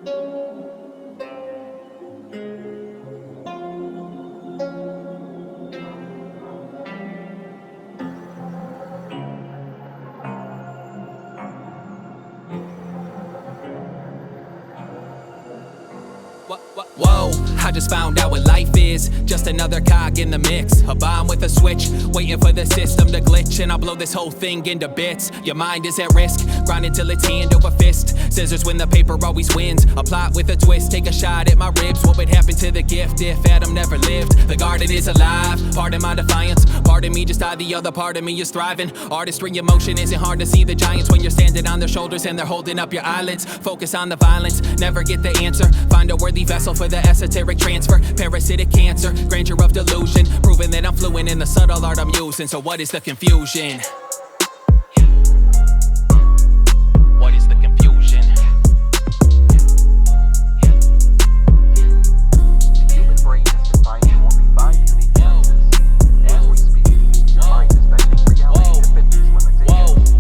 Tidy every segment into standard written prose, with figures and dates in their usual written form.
Whoa, I just found out what life is. Just another cog in the mix. A bomb with a switch, waiting for the system to glitch, and I'll blow this whole thing into bits. Your mind is at risk, grinding till it's hand over fist. Scissors when the paper always wins. A plot with a twist, take a shot at my ribs. What would happen to the gift if Adam never lived? The garden is alive, pardon my defiance. Pardon me, just how the other part of me is thriving. Artistry in motion, isn't hard to see the giants when you're standing on their shoulders and they're holding up your eyelids. Focus on the violence, never get the answer. Find a worthy vessel for the esoteric transfer. Parasitic cancer, grandeur of delusion, proving that I'm fluent in the subtle art I'm using. So what is the confusion? What is the confusion? The human brain is defined to only 5 unique senses. As we speak, your mind is bending reality to fit these limitations.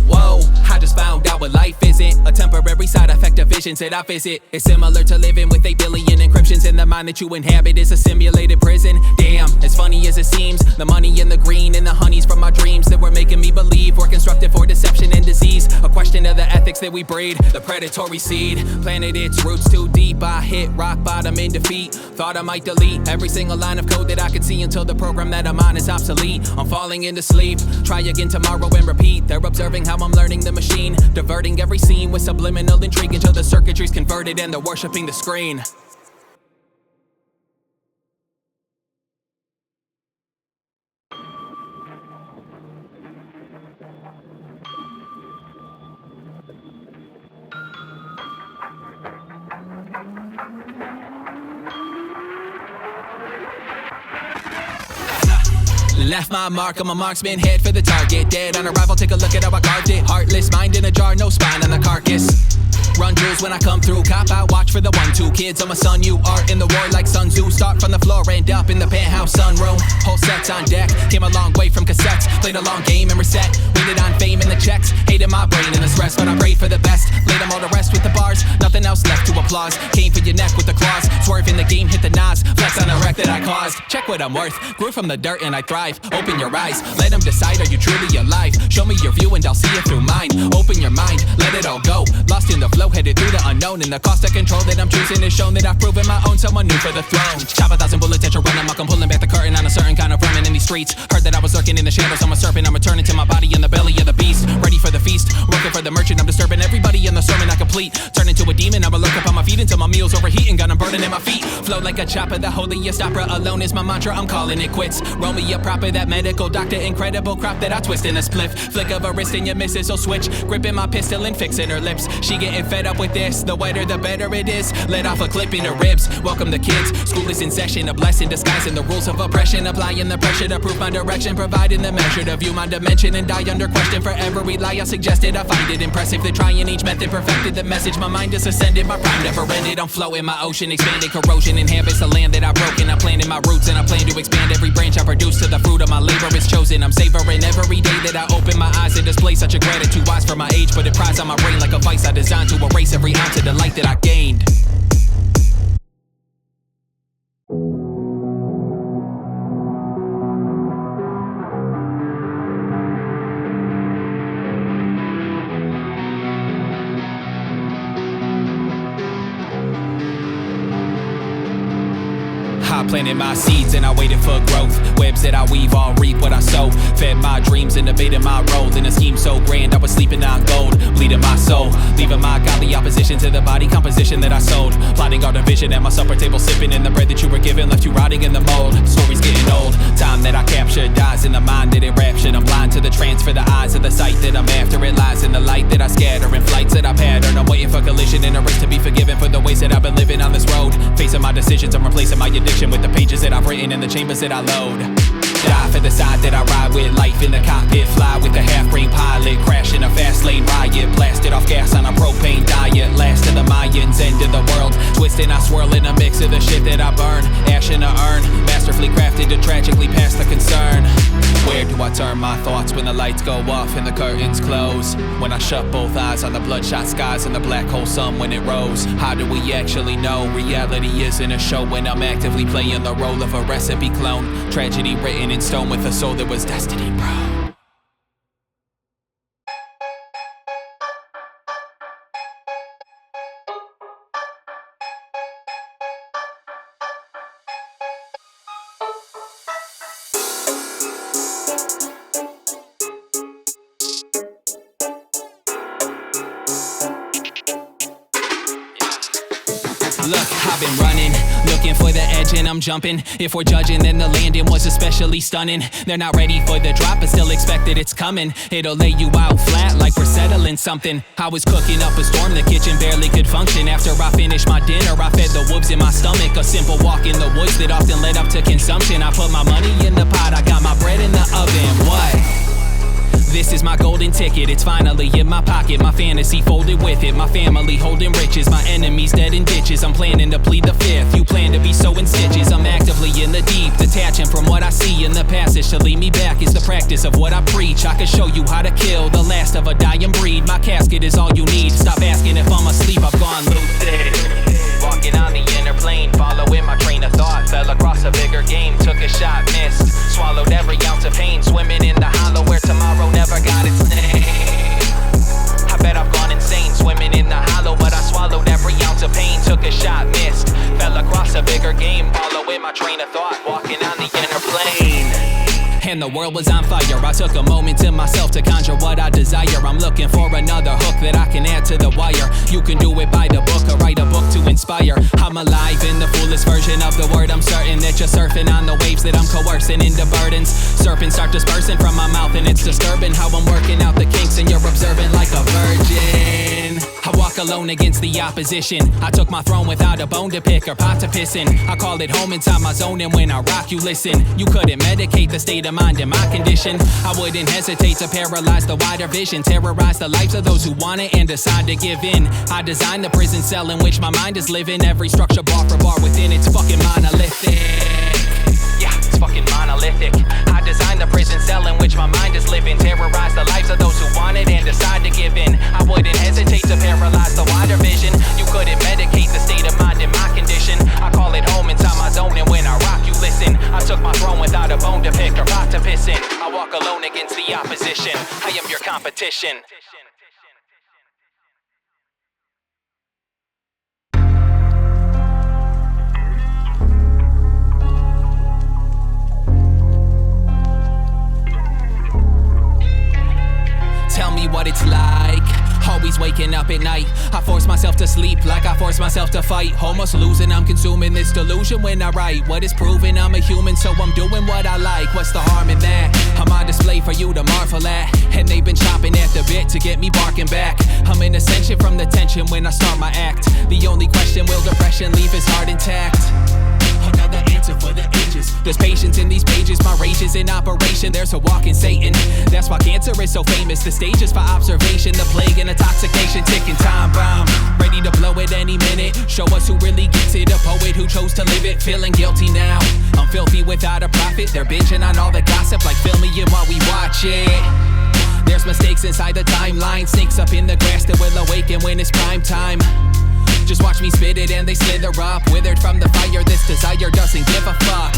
Whoa, I just found out what life isn't. A temporary side effect of visions that I visit. It's similar to living with 8 billion encryptions, and the mind that you inhabit is a simulated prison. Damn, as funny as it seems, the money and the green and the honeys from my dreams that were making me believe were constructed for deception and disease. A question of the ethics that we breed, the predatory seed. Planted its roots too deep, I hit rock bottom in defeat. Thought I might delete every single line of code that I could see until the program that I'm on is obsolete. I'm falling into sleep, try again tomorrow and repeat. They're observing how I'm learning the machine, diverting every scene with subliminal intrigue until the circuitry's converted and they're worshiping the screen. Left my mark, I'm a marksman, head for the target. Dead on arrival, take a look at how I carved it. Heartless, mind in a jar, no spine on the carcass. Run jewels when I come through, cop out, watch for the 1-2. Kids, I'm a son, you are in the war like Sun Tzu. Start from the floor, end up in the penthouse sunroom. Whole sets on deck, came a long way from cassettes. Played a long game and reset, waited on fame and the checks. Hated my brain and the stress, but I prayed for the best. Laid them all to rest with the bars, nothing else left to applause. Came for your neck with the claws, swerve in the game, hit the nos. Flex on the wreck that I caused, check what I'm worth. Grew from the dirt and I thrive, open your eyes. Let them decide, are you truly alive? Show me your view and I'll see it through mine. Open your mind, let it all go. Lost in the flow, headed through the unknown. And the cost of control that I'm choosing is shown that I've proven my own, someone new for the throne. Chop 1,000 bullets at your run amok, I'm pulling back the curtain on a certain kind of vermin in these streets. Heard that I was lurking in the shadows, I'm a serpent, I'm returning to my body in the belly of the beast. Ready for the feast, working for the merchant, I'm disturbing everybody in the sermon I complete. Turn into a demon, I'ma lurk up on my feet until my meal's overheating, got 'em burning in my feet. Flow like a chopper, the holiest opera alone is my mantra, I'm calling it quits. Roll me up proper, that medical doctor, incredible crop that I twist in a spliff. Flick of a wrist and you miss it, so switch. Gripping my pistol and fixing her lips. She getting fed up with this, the wetter the better it is. Let off a clip in her ribs, welcome the kids. School is in session, a blessing disguising the rules of oppression. Applying the pressure to prove my direction, providing the measure to view my dimension and die under question. For every lie I suggested, I find it impressive that trying each method perfected the message. My mind is ascended, my prime never ended. I'm flowing, my ocean expanded, corrosion inhabits the land that I broke. And I planted my roots and I plan to expand every branch I produce to the fruit of my labor is chosen. I'm savoring every day that I open my eyes and display such a gratitude. Wise for my age, but it pries on my brain like a vice I designed to erase every ounce of the light that I gained. I planted my seeds and I waited for growth. Webs that I weave all reap what I sow. Fed my dreams, innovated my role in a scheme so grand I was sleeping on gold. Bleeding my soul, leaving my godly opposition to the body composition that I sold. Plotting our division at my supper table, sipping in the bread that you were given, left you rotting in the mold. Stories getting old, time that I captured dies in the mind that it raptured. I'm blind to the trance for the eyes of the sight that I'm after. It lies in the light that I scatter in flights that I pattern. I'm waiting for collision in a race to be forgiven for the ways that I've been living on this road. Facing my decisions, I'm replacing my addiction with the pages that I've written in the chambers that I load. Die for the side that I ride with, life in the cockpit, fly with the half-brain pilot, crash in a fast lane riot, blasted off gas on a propane diet, last of the Mayans, end of the world, Twisting, I swirl in a mix of the shit that I burn. Ash in a urn, masterfully crafted to tragically pass the concern. Where do I turn my thoughts when the lights go off and the curtains close? When I shut both eyes on the bloodshot skies and the black hole sun when it rose. How do we actually know reality isn't a show when I'm actively playing the role of a recipe clone? Tragedy written in stone with a soul that was destiny, bro. Look, I've been running, looking for the edge and I'm jumping. If we're judging, then the landing was especially stunning. They're not ready for the drop, but still expect that it's coming. It'll lay you out flat like we're settling something. I was cooking up a storm, the kitchen barely could function. After I finished my dinner, I fed the wolves in my stomach. A simple walk in the woods that often led up to consumption. I put my money in the pot, I got my bread in the oven. What? This is my golden ticket, it's finally in my pocket. My fantasy folded with it, my family holding riches. My enemies dead in ditches, I'm planning to plead the fifth. You plan to be sewing stitches, I'm actively in the deep. Detaching from what I see in the passage to lead me back is the practice of what I preach. I can show you how to kill the last of a dying breed. My casket is all you need, stop asking if I'm asleep, I've gone lucid. Walking on the inner plane, following my train of thought. Fell across a bigger game, took a shot, missed. Swallowed every ounce of pain, swimming in the hollow where tomorrow never got its name. I bet I've gone insane, swimming in the hollow, but I swallowed every ounce of pain. Took a shot, missed. Fell across a bigger game, following my train of thought. Walking on the inner plane. And the world was on fire. I took a moment to myself to conjure what I desire. I'm looking for another hook that I can add to the wire. You can do it by the book or write a book to inspire. I'm alive in the fullest version of the word. I'm certain that you're surfing on the waves that I'm coercing into burdens. Serpents start dispersing from my mouth and it's disturbing how I'm working out the kinks and you're observing like a virgin. I walk alone against the opposition. I took my throne without a bone to pick or pot to piss in. I call it home inside my zone, and when I rock you listen. You couldn't medicate the state of mind in my condition. I wouldn't hesitate to paralyze the wider vision. Terrorize the lives of those who want it and decide to give in. I designed the prison cell in which my mind is living. Every structure bar for bar within it's fucking monolithic. Yeah, it's fucking monolithic. I designed the prison cell in which my mind is living. Terrorize the lives of those who want it and decide to give in. I wouldn't hesitate to paralyze the wider vision. You couldn't medicate the state of mind in my condition. I call it home inside my zone, and when I rock you listen. I took my throne without a bone to pick or pot to piss in. I walk alone against the opposition. I am your competition. Tell me what it's like, always waking up at night. I force myself to sleep like I force myself to fight. Almost losing, I'm consuming this delusion when I write. What is proven, I'm a human, so I'm doing what I like. What's the harm in that? I'm on display for you to marvel at. And they've been chopping at the bit to get me barking back. I'm in ascension from the tension when I start my act. The only question, will depression leave his heart intact? Another answer for the ages. There's patience in these pages, my rage is in operation. There's a walking Satan, that's why cancer is so famous. The stage is for observation, the plague and intoxication. Ticking time bomb, ready to blow at any minute. Show us who really gets it, a poet who chose to live it. Feeling guilty now, I'm filthy without a profit. They're binging on all the gossip like filming it while we watch it. There's mistakes inside the timeline, snakes up in the grass that will awaken when it's prime time. Just watch me spit it and they slither up. Withered from the fire, this desire doesn't give a fuck.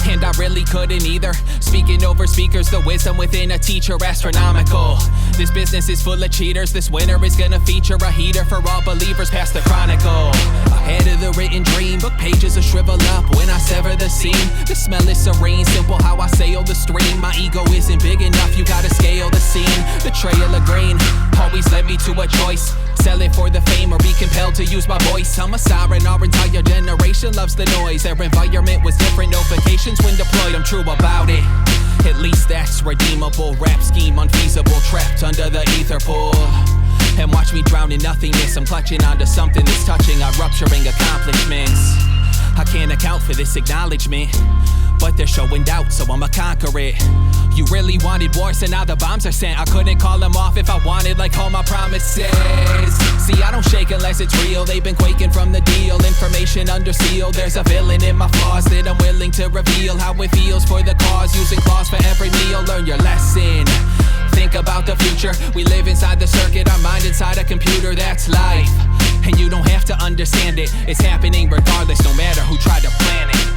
And I really couldn't either. Speaking over speakers, the wisdom within a teacher, astronomical. This business is full of cheaters. This winter is gonna feature a heater for all believers past the chronicle. Ahead of the written dream, book pages will shrivel up when I sever the seam. The smell is serene, simple how I sail the stream. My ego isn't big enough, you gotta scale the scene. The trail of green always led me to a choice. Sell it for the fame or be compelled to use my voice. I'm a siren, our entire generation loves the noise. Their environment was different, notifications when deployed, I'm true about it. At least that's redeemable. Rap scheme unfeasible, trapped under the ether pool. And watch me drown in nothingness. I'm clutching onto something that's touching our rupturing accomplishments. I can't account for this acknowledgement, but they're showing doubt, so I'ma conquer it. You really wanted war, so now the bombs are sent. I couldn't call them off if I wanted, like all my promises. See, I don't shake unless realize it's real. They've been quaking from the deal. Information under seal. There's a villain in my flaws that I'm willing to reveal. How it feels for the cause. Using claws for every meal. Learn your lesson. Think about the future. We live inside the circuit. Our mind inside a computer. That's life. And you don't have to understand it. It's happening regardless. No matter who tried to plan it.